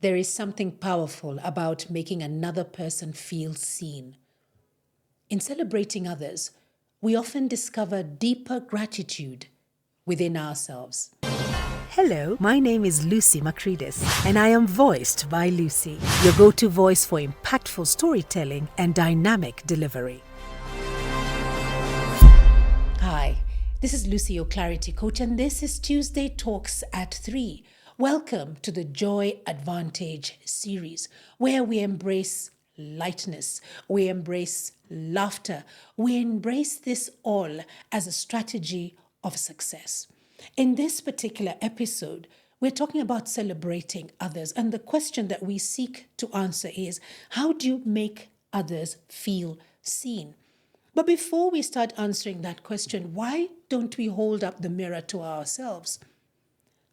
There is something powerful about making another person feel seen. In celebrating others, we often discover deeper gratitude within ourselves. Hello, my name is Lucy Macridis, and I am voiced by Lucy, your go-to voice for impactful storytelling and dynamic delivery. Hi, this is Lucy, your clarity coach, and this is Tuesday Talks at 3. Welcome to the Joy Advantage series, where we embrace lightness, we embrace laughter, we embrace this all as a strategy of success. In this particular episode, we're talking about celebrating others, and the question that we seek to answer is, how do you make others feel seen? But before we start answering that question, why don't we hold up the mirror to ourselves?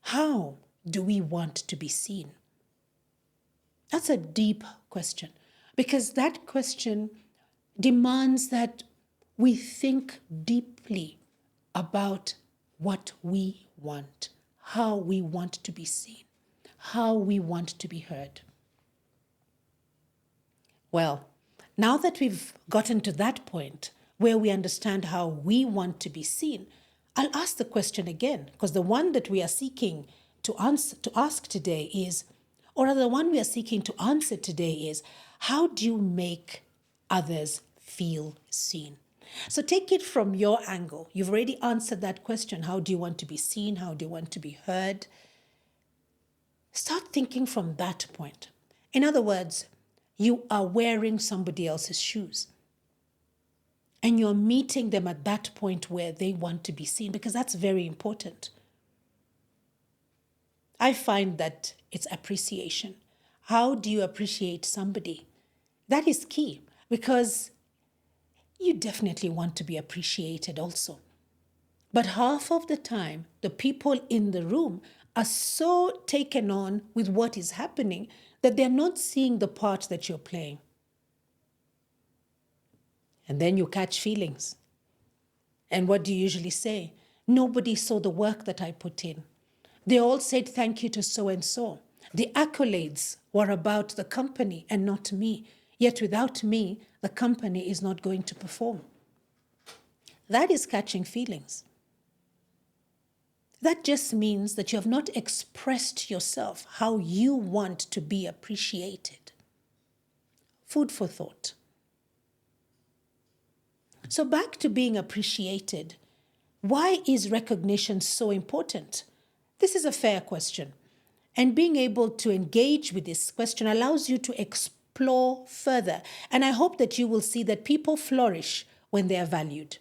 How do we want to be seen? That's a deep question, because that question demands that we think deeply about what we want, how we want to be seen, how we want to be heard. Well, now that we've gotten to that point where we understand how we want to be seen, I'll ask the question again, because the one that we are seeking to ask today is, or rather the one we are seeking to answer today is, how do you make others feel seen? So take it from your angle. You've already answered that question. How do you want to be seen? How do you want to be heard? Start thinking from that point. In other words, you are wearing somebody else's shoes. And you're meeting them at that point where they want to be seen, because that's very important. I find that it's appreciation. How do you appreciate somebody? That is key, because you definitely want to be appreciated also. But half of the time, the people in the room are so taken on with what is happening that they're not seeing the part that you're playing. And then you catch feelings. And what do you usually say? Nobody saw the work that I put in. They all said thank you to so-and-so. The accolades were about the company and not me. Yet without me, the company is not going to perform. That is catching feelings. That just means that you have not expressed yourself how you want to be appreciated. Food for thought. So back to being appreciated. Why is recognition so important? This is a fair question. And being able to engage with this question allows you to explore further. And I hope that you will see that people flourish when they are valued.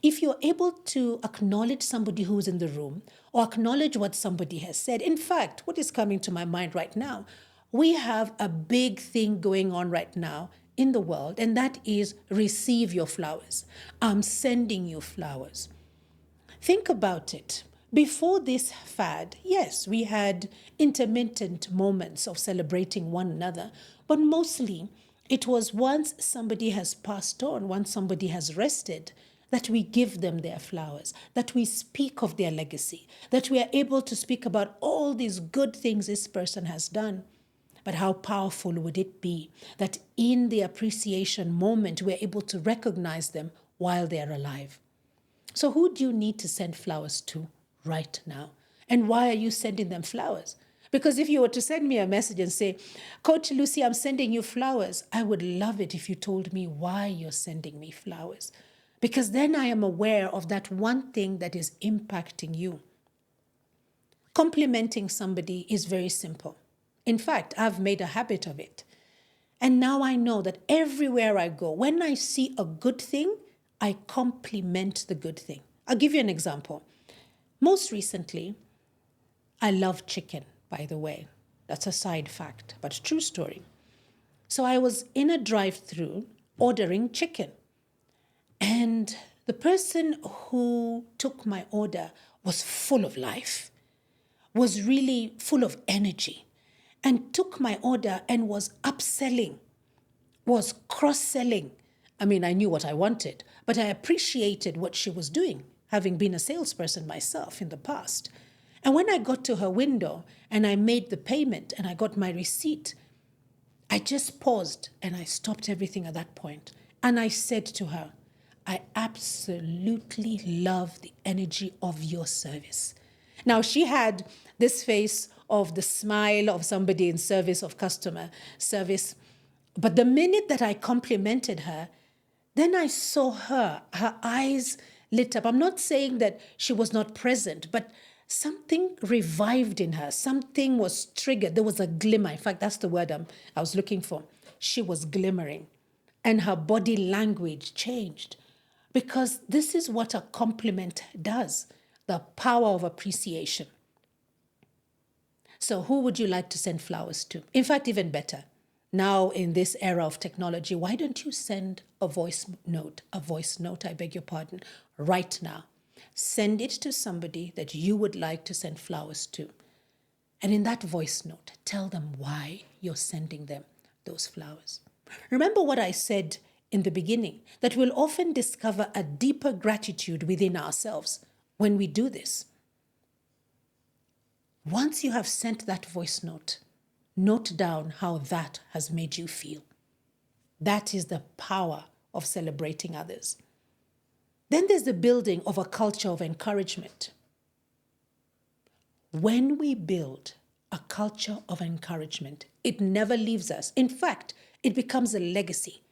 If you're able to acknowledge somebody who's in the room or acknowledge what somebody has said, in fact, what is coming to my mind right now, we have a big thing going on right now in the world, and that is receive your flowers. I'm sending you flowers. Think about it. Before this fad, yes, we had intermittent moments of celebrating one another, but mostly it was once somebody has passed on, once somebody has rested, that we give them their flowers, that we speak of their legacy, that we are able to speak about all these good things this person has done. But how powerful would it be that in the appreciation moment, we're able to recognize them while they're alive? So who do you need to send flowers to right now? And why are you sending them flowers? Because if you were to send me a message and say, Coach Lucy, I'm sending you flowers, I would love it if you told me why you're sending me flowers. Because then I am aware of that one thing that is impacting you. Complimenting somebody is very simple. In fact, I've made a habit of it. And now I know that everywhere I go, when I see a good thing, I compliment the good thing. I'll give you an example. Most recently, I love chicken, by the way. That's a side fact, but true story. So I was in a drive-through ordering chicken. And the person who took my order was full of life, was really full of energy, and took my order and was upselling, was cross-selling. I mean, I knew what I wanted, but I appreciated what she was doing, having been a salesperson myself in the past. And when I got to her window and I made the payment and I got my receipt, I just paused and I stopped everything at that point. And I said to her, I absolutely love the energy of your service. Now, she had this face of the smile of somebody in service of customer service. But the minute that I complimented her, then I saw her eyes lit up. I'm not saying that she was not present, but something revived in her. Something was triggered. There was a glimmer. In fact, that's the word I was looking for. She was glimmering. And her body language changed. Because this is what a compliment does, the power of appreciation. So who would you like to send flowers to? In fact, even better. Now, in this era of technology, why don't you send a voice note, I beg your pardon, right now. Send it to somebody that you would like to send flowers to. And in that voice note, tell them why you're sending them those flowers. Remember what I said in the beginning, that we'll often discover a deeper gratitude within ourselves when we do this. Once you have sent that voice note, note down how that has made you feel. That is the power of celebrating others. Then there's the building of a culture of encouragement. When we build a culture of encouragement, it never leaves us. In fact, it becomes a legacy.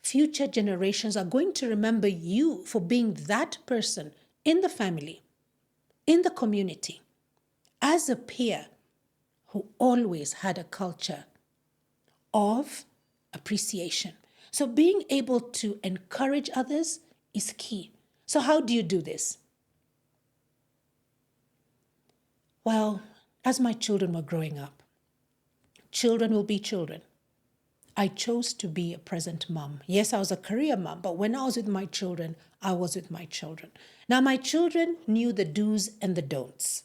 Future generations are going to remember you for being that person in the family, in the community, as a peer who always had a culture of appreciation. So being able to encourage others is key. So how do you do this? Well, as my children were growing up, children will be children. I chose to be a present mom. Yes, I was a career mom, but when I was with my children, I was with my children. Now, my children knew the do's and the don'ts.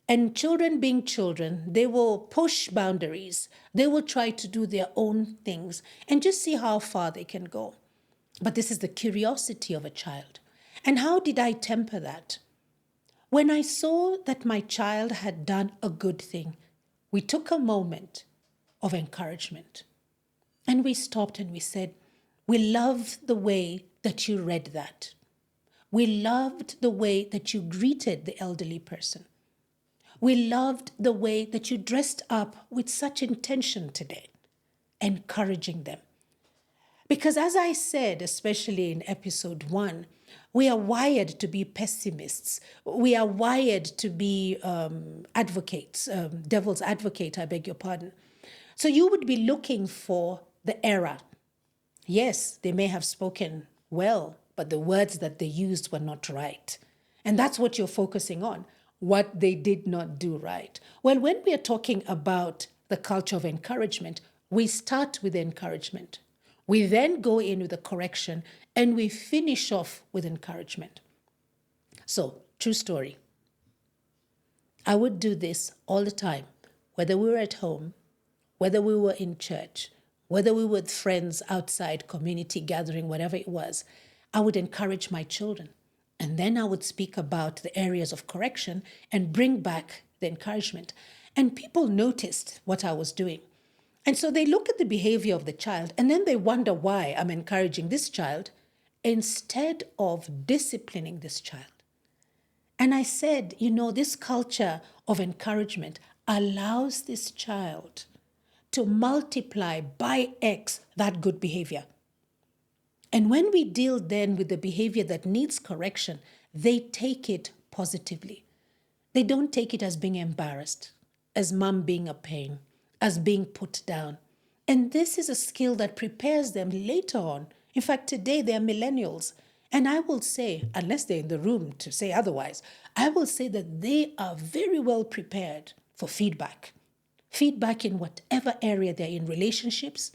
And children being children, they will push boundaries. They will try to do their own things and just see how far they can go. But this is the curiosity of a child. And how did I temper that? When I saw that my child had done a good thing, we took a moment of encouragement. And we stopped and we said, we love the way that you read that. We loved the way that you greeted the elderly person. We loved the way that you dressed up with such intention today, encouraging them. Because as I said, especially in episode 1, we are wired to be pessimists. We are wired to be advocates, devil's advocate, I beg your pardon. So you would be looking for the error. Yes, they may have spoken well, but the words that they used were not right. And that's what you're focusing on, what they did not do right. Well, when we are talking about the culture of encouragement, we start with encouragement. We then go in with a correction and we finish off with encouragement. So, true story. I would do this all the time, whether we were at home, whether we were in church, whether we were with friends outside, community gathering, whatever it was. I would encourage my children. And then I would speak about the areas of correction and bring back the encouragement. And people noticed what I was doing. And so they look at the behavior of the child and then they wonder why I'm encouraging this child instead of disciplining this child. And I said, this culture of encouragement allows this child to multiply by X that good behavior. And when we deal then with the behavior that needs correction, they take it positively. They don't take it as being embarrassed, as mom being a pain, as being put down. And this is a skill that prepares them later on. In fact, today they are millennials. And I will say, unless they're in the room to say otherwise, I will say that they are very well prepared for feedback. Feedback in whatever area they're in, relationships,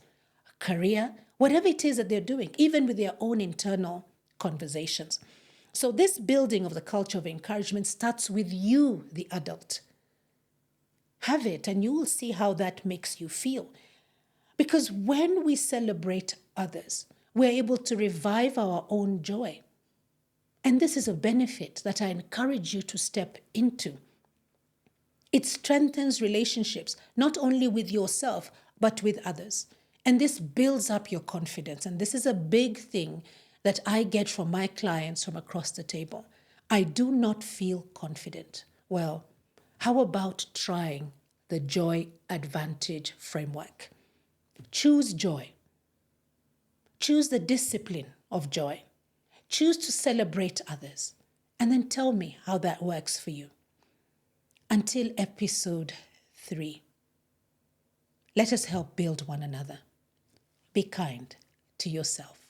career, whatever it is that they're doing, even with their own internal conversations. So this building of the culture of encouragement starts with you, the adult. Have it, and you will see how that makes you feel. Because when we celebrate others, we're able to revive our own joy. And this is a benefit that I encourage you to step into. It strengthens relationships, not only with yourself, but with others. And this builds up your confidence. And this is a big thing that I get from my clients from across the table. I do not feel confident. Well, how about trying the Joy Advantage framework? Choose joy. Choose the discipline of joy. Choose to celebrate others. And then tell me how that works for you. Until episode 3, let us help build one another. Be kind to yourself.